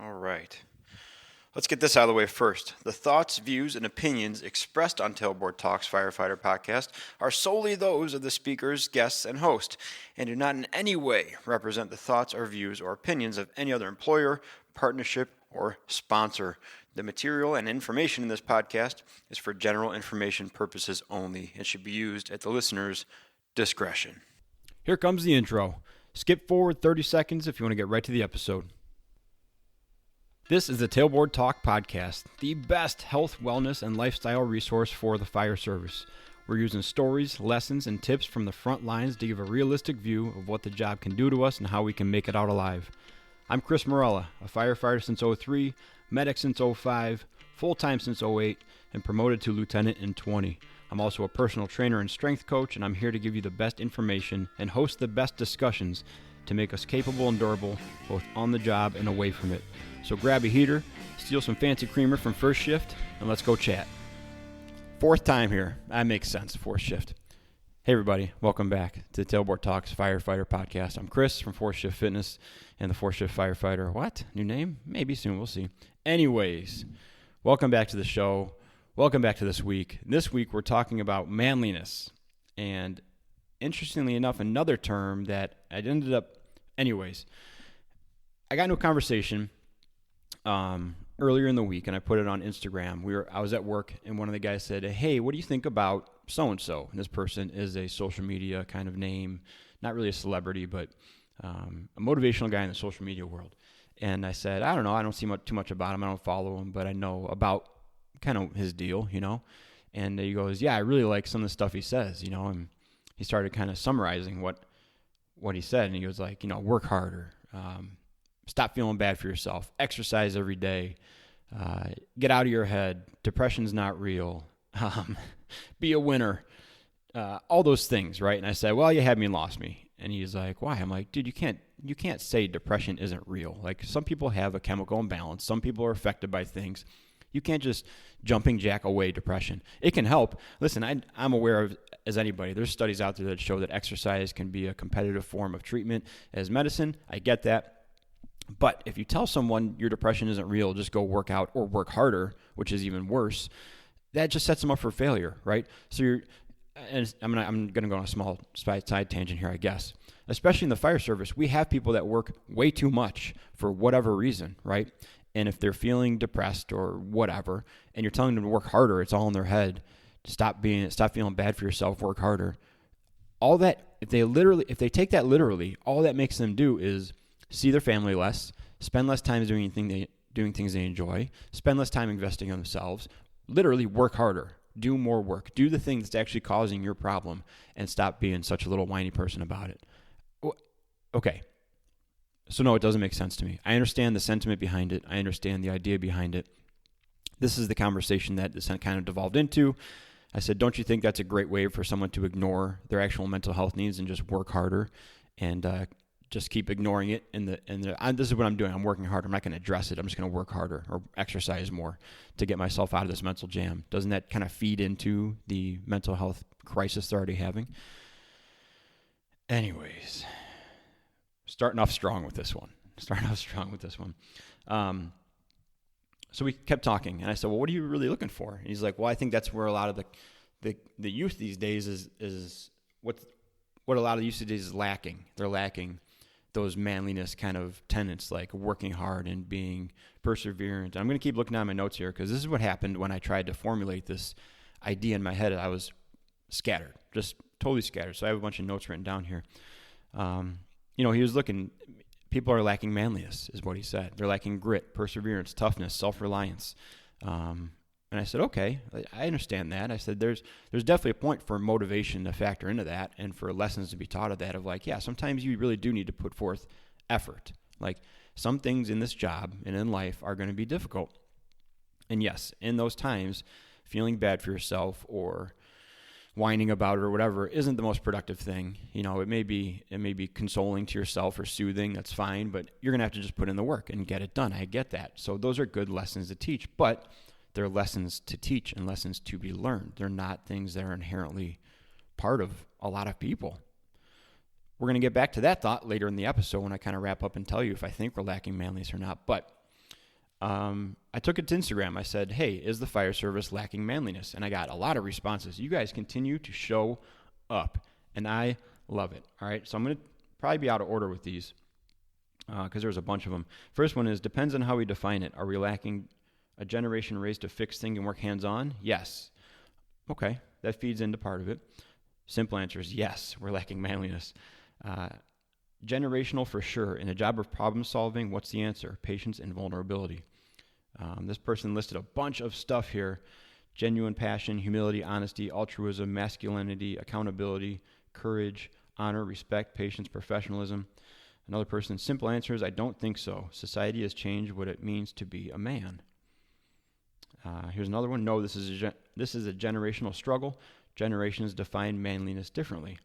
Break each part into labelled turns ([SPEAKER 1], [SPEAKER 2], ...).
[SPEAKER 1] All right. Let's get this out of the way first. The thoughts, views, and opinions expressed on Tailboard Talks Firefighter podcast are solely those of the speakers, guests, and host, and do not in any way represent the thoughts or views or opinions of any other employer, partnership, or sponsor. The material and information in this podcast is for general information purposes only and should be used at the listener's discretion.
[SPEAKER 2] Here comes the intro. Skip forward 30 seconds if you want to get right to the episode. This is the Tailboard Talk podcast, the best health, wellness, and lifestyle resource for the fire service. We're using stories, lessons, and tips from the front lines to give a realistic view of what the job can do to us and how we can make it out alive. I'm Chris Morella, a firefighter since 03, medic since 05, full-time since 08, and promoted to lieutenant in 20. I'm also a personal trainer and strength coach, and I'm here to give you the best information and host the best discussions to make us capable and durable, both on the job and away from it. So grab a heater, steal some fancy creamer from first shift, and let's go chat. Fourth time here. That makes sense, fourth shift. Hey everybody, welcome back to the Tailboard Talks Firefighter podcast. I'm Chris from Fourth Shift Fitness and the Fourth Shift Firefighter. What? New name? Maybe soon, we'll see. Anyways, welcome back to the show. Welcome back to this week. This week we're talking about manliness. And interestingly enough, another term that I ended up... Anyways, I got into a conversation earlier in the week, and I put it on Instagram. I was at work, and one of the guys said, "Hey, what do you think about so-and-so?" And this person is a social media kind of name, not really a celebrity, but a motivational guy in the social media world. And I said, I don't know. I don't see too much about him. I don't follow him, but I know about kind of his deal, you know. And he goes, "Yeah, I really like some of the stuff he says, you know." And he started kind of summarizing what he said, and he was like, work harder. Stop feeling bad for yourself. Exercise every day. Get out of your head. Depression's not real. Be a winner. All those things, right? And I said, well, you had me and lost me. And he's like, why? I'm like, dude, you can't say depression isn't real. Like, some people have a chemical imbalance. Some people are affected by things. You can't just jumping jack away depression. It can help. Listen, I'm aware of, as anybody, there's studies out there that show that exercise can be a competitive form of treatment as medicine. I get that. But if you tell someone your depression isn't real, just go work out or work harder, which is even worse, that just sets them up for failure, right? So I'm gonna go on a small side tangent here, I guess. Especially in the fire service, we have people that work way too much for whatever reason, right? And if they're feeling depressed or whatever, and you're telling them to work harder, it's all in their head. Stop feeling bad for yourself, work harder. All that, if they take that literally, all that makes them do is see their family less, spend less time doing things they enjoy, spend less time investing in themselves, literally work harder, do more work, do the thing that's actually causing your problem, and stop being such a little whiny person about it. Okay. So no, it doesn't make sense to me. I understand the sentiment behind it. I understand the idea behind it. This is the conversation that this kind of devolved into. I said, don't you think that's a great way for someone to ignore their actual mental health needs and just work harder and just keep ignoring it? This is what I'm doing. I'm working hard. I'm not going to address it. I'm just going to work harder or exercise more to get myself out of this mental jam. Doesn't that kind of feed into the mental health crisis they're already having? Anyways, starting off strong with this one. So we kept talking, and I said, well, what are you really looking for? And he's like, well, I think that's where a lot of the youth these days is what a lot of the youth these days is lacking. They're lacking those manliness kind of tenets, like working hard and being perseverant. I'm going to keep looking at my notes here because this is what happened when I tried to formulate this idea in my head. I was scattered, just totally scattered. So I have a bunch of notes written down here. He was looking, people are lacking manliness, is what he said. They're lacking grit, perseverance, toughness, self-reliance. And I said, okay, I understand that. I said, there's definitely a point for motivation to factor into that and for lessons to be taught of that, of like, yeah, sometimes you really do need to put forth effort. Like, some things in this job and in life are going to be difficult. And yes, in those times, feeling bad for yourself or whining about it or whatever isn't the most productive thing. It may be consoling to yourself or soothing. That's fine, but you're going to have to just put in the work and get it done. I get that. So those are good lessons to teach, but they're lessons to teach and lessons to be learned. They're not things that are inherently part of a lot of people. We're going to get back to that thought later in the episode when I kind of wrap up and tell you if I think we're lacking manliness or not. But I took it to Instagram. I said, hey, is the fire service lacking manliness? And I got a lot of responses. You guys continue to show up, and I love it. All right, so I'm going to probably be out of order with these because there's a bunch of them. First one is, depends on how we define it. Are we lacking a generation raised to fix things and work hands-on? Yes. Okay, that feeds into part of it. Simple answer is yes, we're lacking manliness. Generational for sure. In a job of problem solving, what's the answer? Patience and vulnerability. This person listed a bunch of stuff here. Genuine passion, humility, honesty, altruism, masculinity, accountability, courage, honor, respect, patience, professionalism. Another person, simple answer is I don't think so. Society has changed what it means to be a man. Here's another one. No, this is a generational struggle. Generations define manliness differently.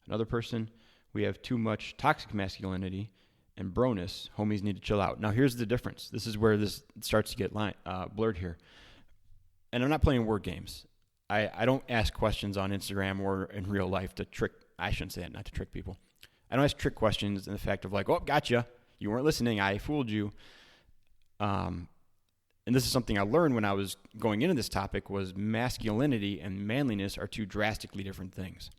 [SPEAKER 2] Another person, we have too much toxic masculinity and broness. Homies need to chill out. Now, here's the difference. This is where this starts to get blurred here. And I'm not playing word games. I don't ask questions on Instagram or in real life to trick. I shouldn't say that, not to trick people. I don't ask trick questions in the fact of like, oh, gotcha. You weren't listening. I fooled you. And this is something I learned when I was going into this topic was masculinity and manliness are two drastically different things.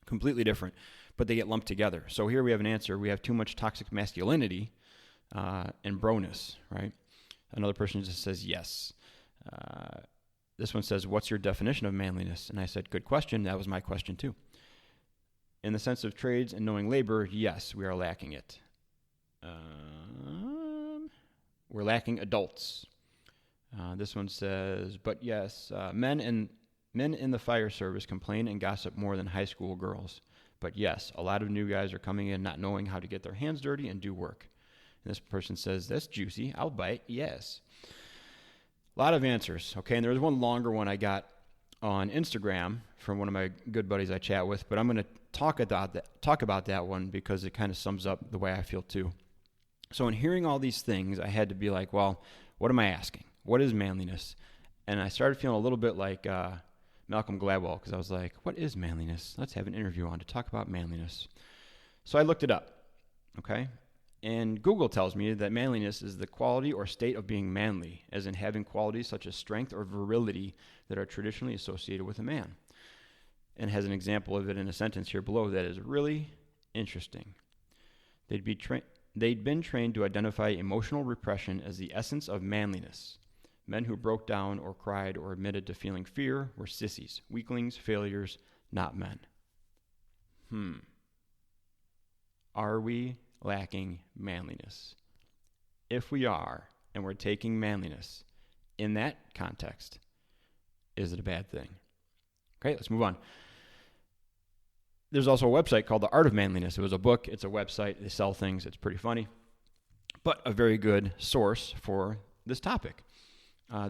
[SPEAKER 2] Completely different, but they get lumped together. So here we have an answer. We have too much toxic masculinity and broness, right? Another person just says yes. This one says, what's your definition of manliness? And I said, good question. That was my question too. In the sense of trades and knowing labor, yes, we are lacking it. We're lacking adults. This one says, but yes, men in the fire service complain and gossip more than high school girls. But yes, a lot of new guys are coming in not knowing how to get their hands dirty and do work. And this person says, that's juicy. I'll bite. Yes. A lot of answers. Okay, and there was one longer one I got on Instagram from one of my good buddies I chat with, but I'm going to talk about that one because it kind of sums up the way I feel too. So in hearing all these things, I had to be like, well, what am I asking? What is manliness? And I started feeling a little bit like Malcolm Gladwell because I was like, what is manliness? Let's have an interview on to talk about manliness. So I looked it up, okay? And Google tells me that manliness is the quality or state of being manly, as in having qualities such as strength or virility that are traditionally associated with a man. And has an example of it in a sentence here below that is really interesting. They'd been trained to identify emotional repression as the essence of manliness. Men who broke down or cried or admitted to feeling fear were sissies, weaklings, failures, not men. Are we lacking manliness? If we are, and we're taking manliness in that context, is it a bad thing? Okay, let's move on. There's also a website called The Art of Manliness. It was a book. It's a website. They sell things. It's pretty funny, but a very good source for this topic.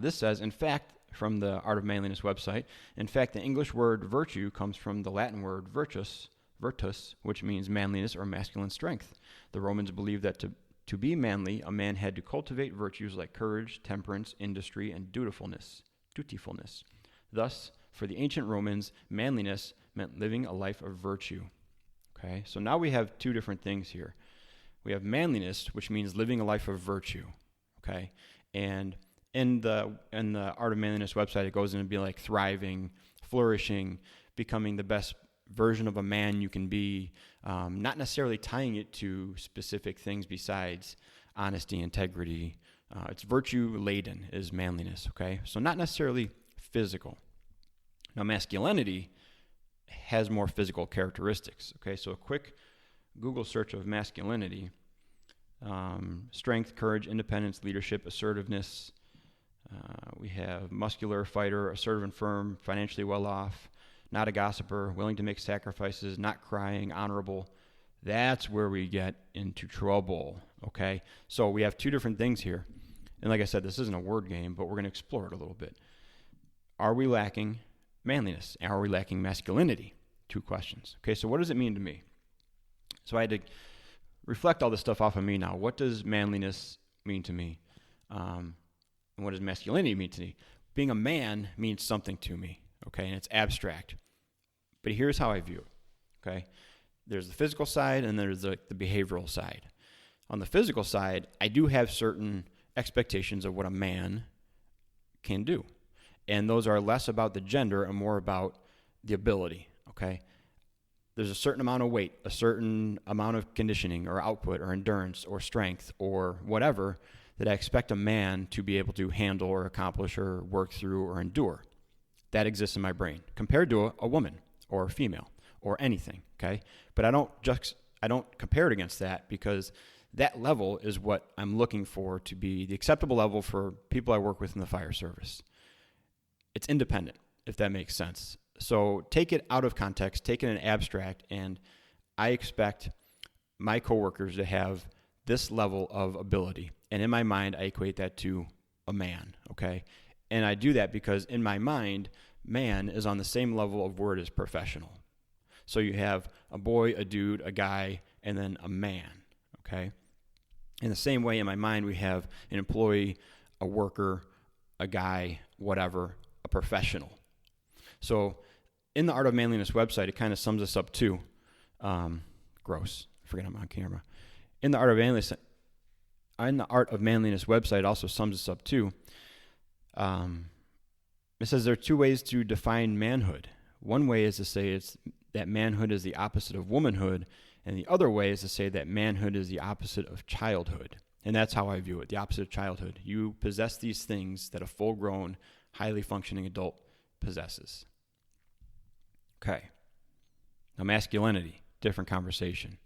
[SPEAKER 2] This says, in fact, from the Art of Manliness website, in fact, the English word virtue comes from the Latin word virtus, which means manliness or masculine strength. The Romans believed that to be manly, a man had to cultivate virtues like courage, temperance, industry, and dutifulness. Thus, for the ancient Romans, manliness meant living a life of virtue. Okay, so now we have two different things here. We have manliness, which means living a life of virtue. Okay, and in the Art of Manliness website, it goes into be like thriving, flourishing, becoming the best version of a man you can be, not necessarily tying it to specific things besides honesty, integrity. It's virtue-laden is manliness, okay? So not necessarily physical. Now, masculinity has more physical characteristics, okay? So a quick Google search of masculinity, strength, courage, independence, leadership, assertiveness. We have muscular, fighter, assertive and firm, financially well off, not a gossiper, willing to make sacrifices, not crying, honorable. That's where we get into trouble, okay? So we have two different things here. And like I said, this isn't a word game, but we're going to explore it a little bit. Are we lacking manliness? Are we lacking masculinity? Two questions. Okay, so what does it mean to me? So I had to reflect all this stuff off of me now. What does manliness mean to me? And what does masculinity mean to me? Being a man means something to me, okay, and it's abstract. But here's how I view it, okay? There's the physical side and there's the behavioral side. On the physical side, I do have certain expectations of what a man can do. And those are less about the gender and more about the ability, okay? There's a certain amount of weight, a certain amount of conditioning or output or endurance or strength or whatever that I expect a man to be able to handle or accomplish or work through or endure. That exists in my brain compared to a woman or a female or anything, okay? But I don't compare it against that, because that level is what I'm looking for to be the acceptable level for people I work with in the fire service. It's independent, if that makes sense. So take it out of context, take it in abstract, and I expect my coworkers to have this level of ability. And in my mind, I equate that to a man, okay? And I do that because in my mind, man is on the same level of word as professional. So you have a boy, a dude, a guy, and then a man, okay? In the same way, in my mind, we have an employee, a worker, a guy, whatever, a professional. So in the Art of Manliness website, it kind of sums us up too. Gross. I forget I'm on camera. In the Art of Manliness website, it also sums us up too. It says there are two ways to define manhood. One way is to say that manhood is the opposite of womanhood, and the other way is to say that manhood is the opposite of childhood. And that's how I view it, the opposite of childhood. You possess these things that a full-grown, highly functioning adult possesses. Okay. Now, masculinity, different conversation,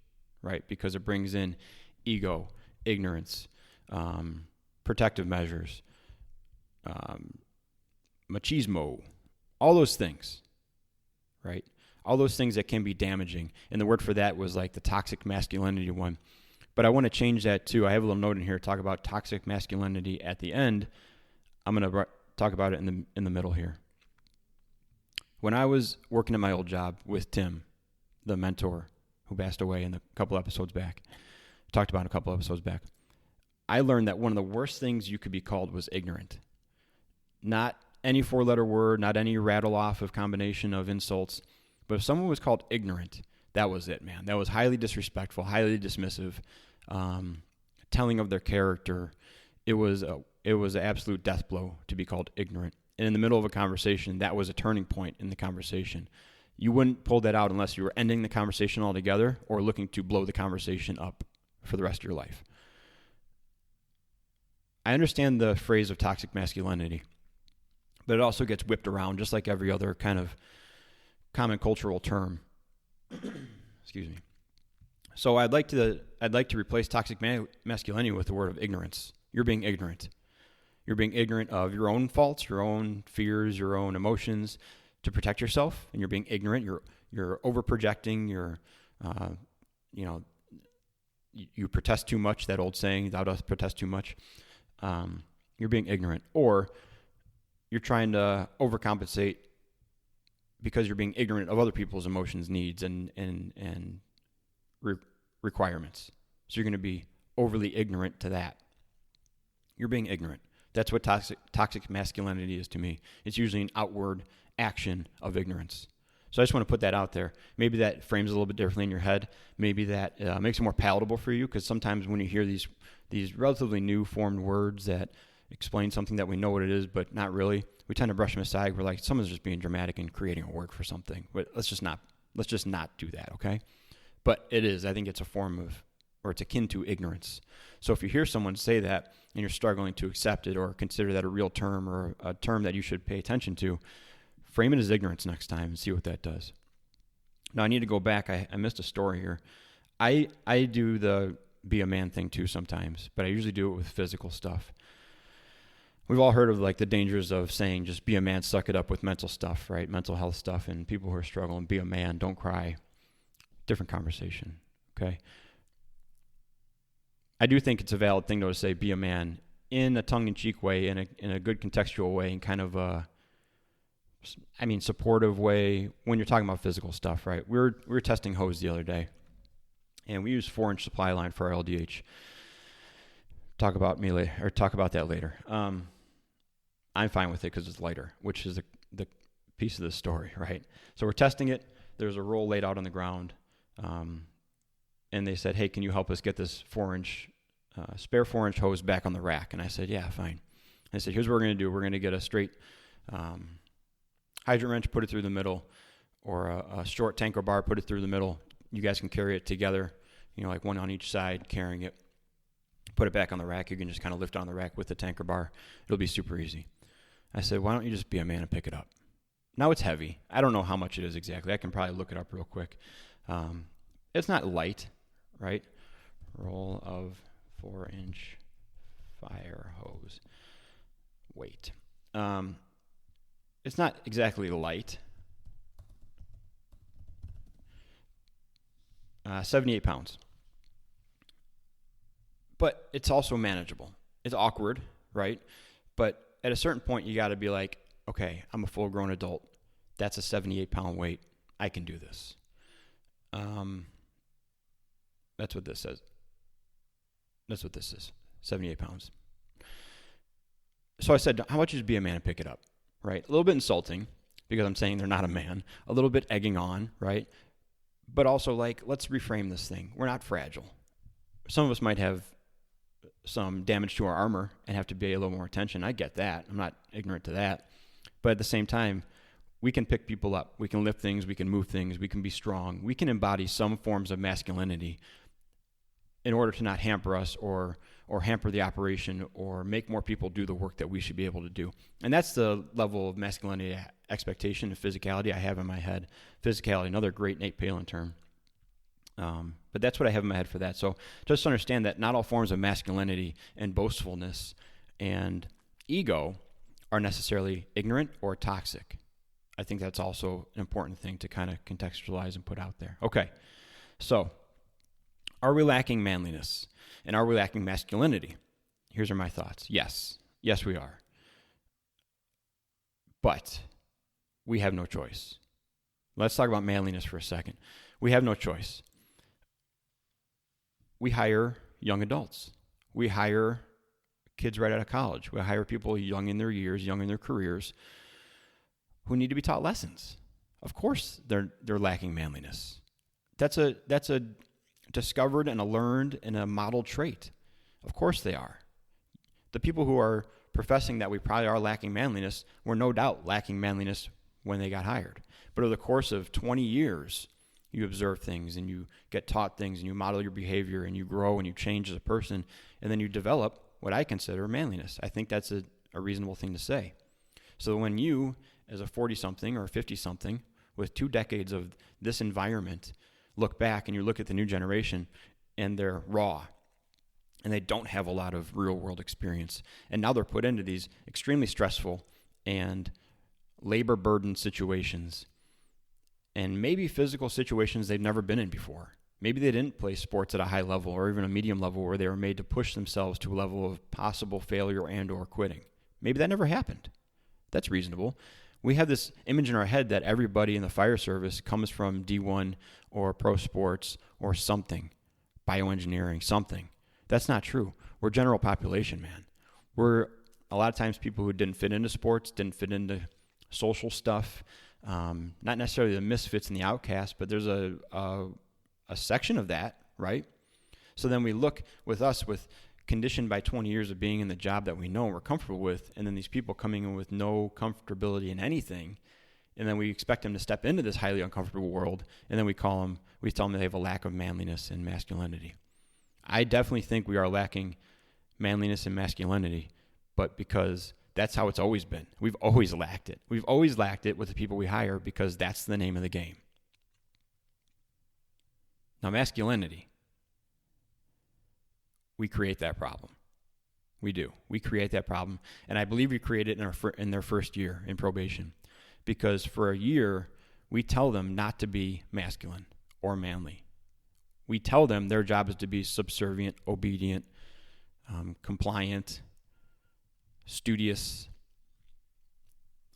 [SPEAKER 2] right? Because it brings in ego, ignorance, protective measures, machismo, all those things, right? All those things that can be damaging. And the word for that was like the toxic masculinity one. But I want to change that too. I have a little note in here to talk about toxic masculinity at the end. I'm going to talk about it in the middle here. When I was working at my old job with Tim, the mentor who passed away in a couple episodes back, I learned that one of the worst things you could be called was ignorant. Not any four-letter word, not any rattle-off of combination of insults, but if someone was called ignorant, that was it, man. That was highly disrespectful, highly dismissive, telling of their character. It was an absolute death blow to be called ignorant. And in the middle of a conversation, that was a turning point in the conversation. You wouldn't pull that out unless you were ending the conversation altogether or looking to blow the conversation up for the rest of your life. I understand the phrase of toxic masculinity, but it also gets whipped around just like every other kind of common cultural term. Excuse me. So I'd like to replace toxic masculinity with the word of ignorance. You're being ignorant. You're being ignorant of your own faults, your own fears, your own emotions to protect yourself, and you're being ignorant. You're over projecting. You protest too much. That old saying, "Thou dost protest too much." You're being ignorant, or you're trying to overcompensate because you're being ignorant of other people's emotions, needs, and requirements. So you're going to be overly ignorant to that. You're being ignorant. That's what toxic masculinity is to me. It's usually an outward action of ignorance. So I just want to put that out there. Maybe that frames a little bit differently in your head. Maybe that makes it more palatable for you, because sometimes when you hear these relatively new formed words that explain something that we know what it is, but not really, we tend to brush them aside. We're like, someone's just being dramatic and creating a word for something. But let's just not do that, okay? But it is. I think it's a form of, or it's akin to ignorance. So if you hear someone say that and you're struggling to accept it or consider that a real term or a term that you should pay attention to, frame it as ignorance next time and see what that does. Now I need to go back. I missed a story here. I do the be a man thing too sometimes, but I usually do it with physical stuff. We've all heard of like the dangers of saying just be a man, suck it up with mental stuff, right? Mental health stuff, and people who are struggling, be a man, don't cry. Different conversation, okay? I do think it's a valid thing though to say be a man in a tongue-in-cheek way, in a good contextual way, in kind of a supportive way when you're talking about physical stuff, right? We were testing hose the other day, and we use 4-inch supply line for our LDH. Talk about that later. I'm fine with it because it's lighter, which is the piece of the story, right? So we're testing it. There's a roll laid out on the ground, and they said, "Hey, can you help us get this 4-inch spare 4-inch hose back on the rack. And I said, yeah, fine. I said, here's what we're going to do. We're going to get a straight hydrant wrench, put it through the middle, or a short tanker bar, put it through the middle. You guys can carry it together, like one on each side, carrying it. Put it back on the rack. You can just kind of lift on the rack with the tanker bar. It'll be super easy. I said, why don't you just be a man and pick it up? Now it's heavy. I don't know how much it is exactly. I can probably look it up real quick. It's not light, right? Roll of 4-inch fire hose. Weight. It's not exactly light. 78 pounds. But it's also manageable. It's awkward, right? But at a certain point, you got to be like, okay, I'm a full-grown adult. That's a 78-pound weight. I can do this. That's what this says. That's what this is, 78 pounds. So I said, how about you just be a man and pick it up, right? A little bit insulting because I'm saying they're not a man. A little bit egging on, right? But also like, let's reframe this thing. We're not fragile. Some of us might have some damage to our armor and have to pay a little more attention. I get that. I'm not ignorant to that. But at the same time, we can pick people up. We can lift things. We can move things. We can be strong. We can embody some forms of masculinity in order to not hamper us or hamper the operation or make more people do the work that we should be able to do. And that's the level of masculinity expectation and physicality I have in my head. Physicality, another great Nate Palin term. But that's what I have in my head for that. So just understand that not all forms of masculinity and boastfulness and ego are necessarily ignorant or toxic. I think that's also an important thing to kind of contextualize and put out there. Okay, so are we lacking manliness? And are we lacking masculinity? Here's my thoughts. Yes. Yes, we are. But we have no choice. Let's talk about manliness for a second. We have no choice. We hire young adults. We hire kids right out of college. We hire people young in their years, young in their careers, who need to be taught lessons. Of course, they're lacking manliness. That's a discovered and a learned and a modeled trait. Of course they are. The people who are professing that we probably are lacking manliness were no doubt lacking manliness when they got hired. But over the course of 20 years, you observe things and you get taught things and you model your behavior and you grow and you change as a person and then you develop what I consider manliness. I think that's a reasonable thing to say. So when you, as a 40-something or 50-something with 2 decades of this environment, look back and you look at the new generation and they're raw and they don't have a lot of real world experience. And now they're put into these extremely stressful and labor burdened situations and maybe physical situations they've never been in before. Maybe they didn't play sports at a high level or even a medium level where they were made to push themselves to a level of possible failure and or quitting. Maybe that never happened. That's reasonable. We have this image in our head that everybody in the fire service comes from D1 or pro sports or something, bioengineering, something. That's not true. We're general population, man. We're a lot of times people who didn't fit into sports, didn't fit into social stuff, not necessarily the misfits and the outcasts, but there's a section of that, right? So then we look with us with conditioned by 20 years of being in the job that we know and we're comfortable with, and then these people coming in with no comfortability in anything, and then we expect them to step into this highly uncomfortable world, and then we tell them that they have a lack of manliness and masculinity. I definitely think we are lacking manliness and masculinity, but because that's how it's always been. We've always lacked it. We've always lacked it with the people we hire because that's the name of the game. Now, masculinity, we create that problem. We do. We create that problem. And I believe we create it in their first year in probation. Because for a year, we tell them not to be masculine or manly. We tell them their job is to be subservient, obedient, compliant, studious,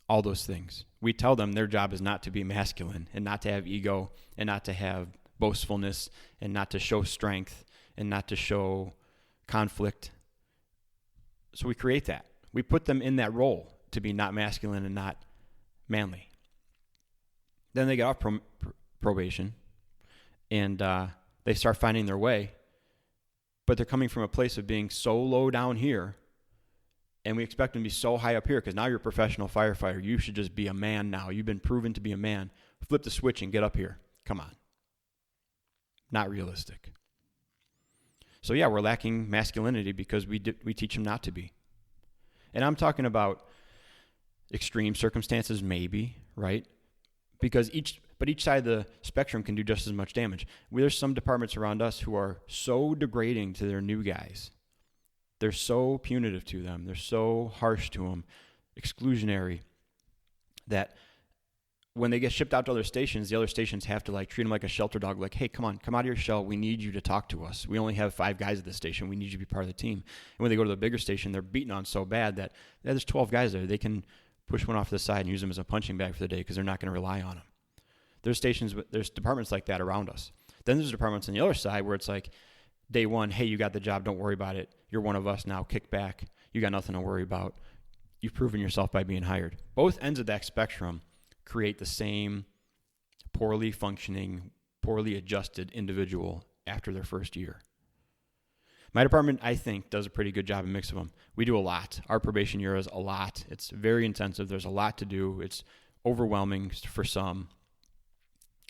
[SPEAKER 2] all those things. We tell them their job is not to be masculine and not to have ego and not to have boastfulness and not to show strength and not to show conflict. So we create that. We put them in that role to be not masculine and not manly. Then they get off probation and they start finding their way. but they're coming from a place of being so low down here, and we expect them to be so high up here because now you're a professional firefighter. You should just be a man now. You've been proven to be a man. Flip the switch and get up here. Come on. Not realistic. So yeah, we're lacking masculinity because we teach them not to be. And I'm talking about extreme circumstances, maybe, right? Because each side of the spectrum can do just as much damage. There's some departments around us who are so degrading to their new guys. They're so punitive to them. They're so harsh to them, exclusionary, that when they get shipped out to other stations, the other stations have to like treat them like a shelter dog. Like, hey, come on, come out of your shell. We need you to talk to us. We only have 5 guys at this station. We need you to be part of the team. And when they go to the bigger station, they're beaten on so bad that there's 12 guys there. They can push one off to the side and use them as a punching bag for the day because they're not going to rely on them. There's departments like that around us. Then there's departments on the other side where it's like, day one, hey, you got the job. Don't worry about it. You're one of us now. Kick back. You got nothing to worry about. You've proven yourself by being hired. Both ends of that spectrum create the same poorly functioning, poorly adjusted individual after their first year. My department, I think, does a pretty good job, a mix of them. We do a lot. Our probation year is a lot. It's very intensive. There's a lot to do. It's overwhelming for some.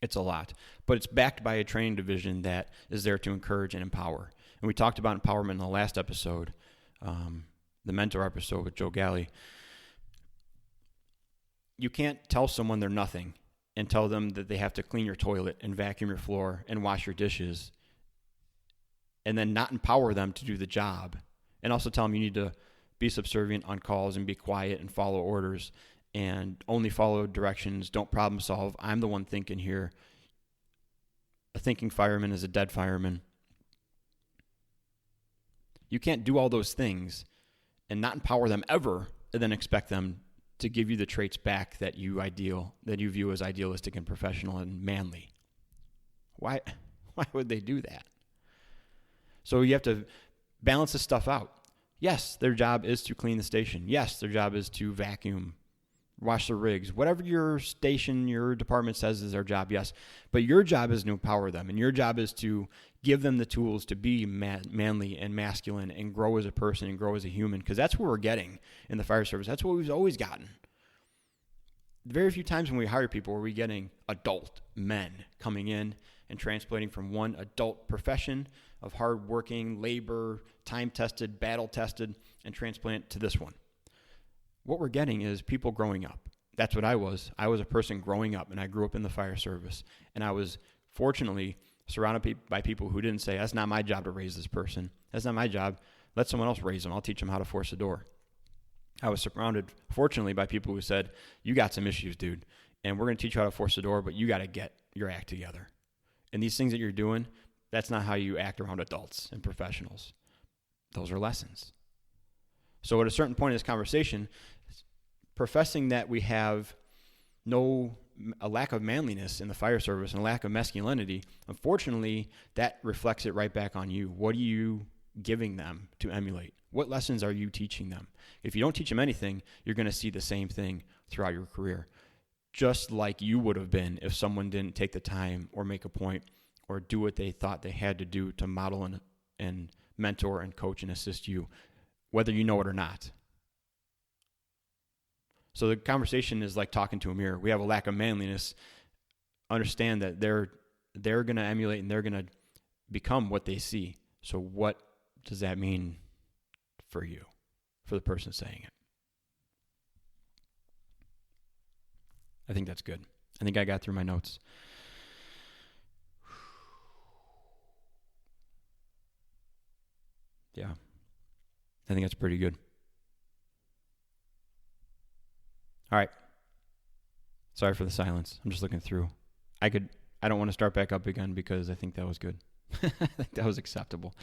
[SPEAKER 2] It's a lot. But it's backed by a training division that is there to encourage and empower. And we talked about empowerment in the last episode, the mentor episode with Joe Galley. You can't tell someone they're nothing and tell them that they have to clean your toilet and vacuum your floor and wash your dishes and then not empower them to do the job, and also tell them you need to be subservient on calls and be quiet and follow orders and only follow directions, don't problem solve. I'm the one thinking here. A thinking fireman is a dead fireman. You can't do all those things and not empower them ever and then expect them to give you the traits back that you view as idealistic and professional and manly. Why would they do that? So you have to balance this stuff out. Yes, their job is to clean the station. Yes, their job is to vacuum, wash the rigs, whatever your station, your department says is their job, yes. But your job is to empower them, and your job is to give them the tools to be manly and masculine and grow as a person and grow as a human, because that's what we're getting in the fire service. That's what we've always gotten. Very few times when we hire people are we getting adult men coming in and transplanting from one adult profession of hard-working, labor, time-tested, battle-tested, and transplant to this one. What we're getting is people growing up. That's what I was. I was a person growing up, and I grew up in the fire service. And I was fortunately surrounded by people who didn't say, that's not my job to raise this person. That's not my job. Let someone else raise them. I'll teach them how to force a door. I was surrounded, fortunately, by people who said, you got some issues, dude, and we're going to teach you how to force a door, but you got to get your act together. And these things that you're doing, that's not how you act around adults and professionals. Those are lessons. So at a certain point in this conversation, professing that we have a lack of manliness in the fire service and a lack of masculinity, unfortunately, that reflects it right back on you. What are you giving them to emulate? What lessons are you teaching them? If you don't teach them anything, you're going to see the same thing throughout your career, just like you would have been if someone didn't take the time or make a point or do what they thought they had to do to model and mentor and coach and assist you, whether you know it or not. So the conversation is like talking to a mirror. We have a lack of manliness. Understand that they're going to emulate and they're going to become what they see. So what does that mean for you, for the person saying it? I think that's good. I think I got through my notes. Yeah, I think that's pretty good. All right. Sorry for the silence. I'm just looking through. I don't want to start back up again because I think that was good. I think that was acceptable.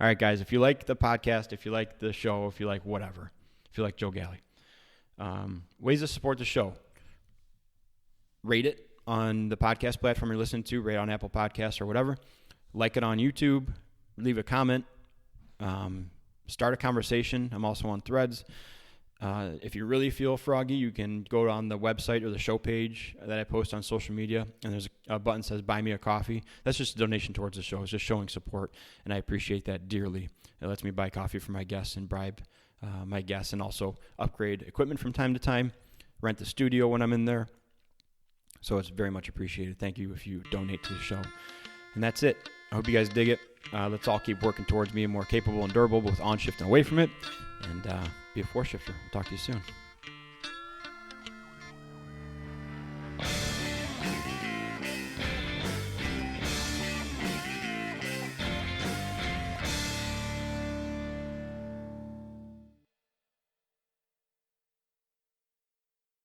[SPEAKER 2] All right, guys, if you like the podcast, if you like the show, if you like whatever, if you like Joe Galley, ways to support the show. Rate it on the podcast platform you're listening to, rate it on Apple Podcasts or whatever. Like it on YouTube. Leave a comment. Start a conversation. I'm also on Threads. If you really feel froggy, you can go on the website or the show page that I post on social media, and there's a button that says Buy Me a Coffee. That's just a donation towards the show. It's just showing support, and I appreciate that dearly. It lets me buy coffee for my guests and bribe my guests, and also upgrade equipment from time to time, rent the studio when I'm in there. So it's very much appreciated. Thank you if you donate to the show. And that's it. I hope you guys dig it. Let's all keep working towards being more capable and durable, both on shift and away from it. And be a 4-shifter. We'll talk to you soon.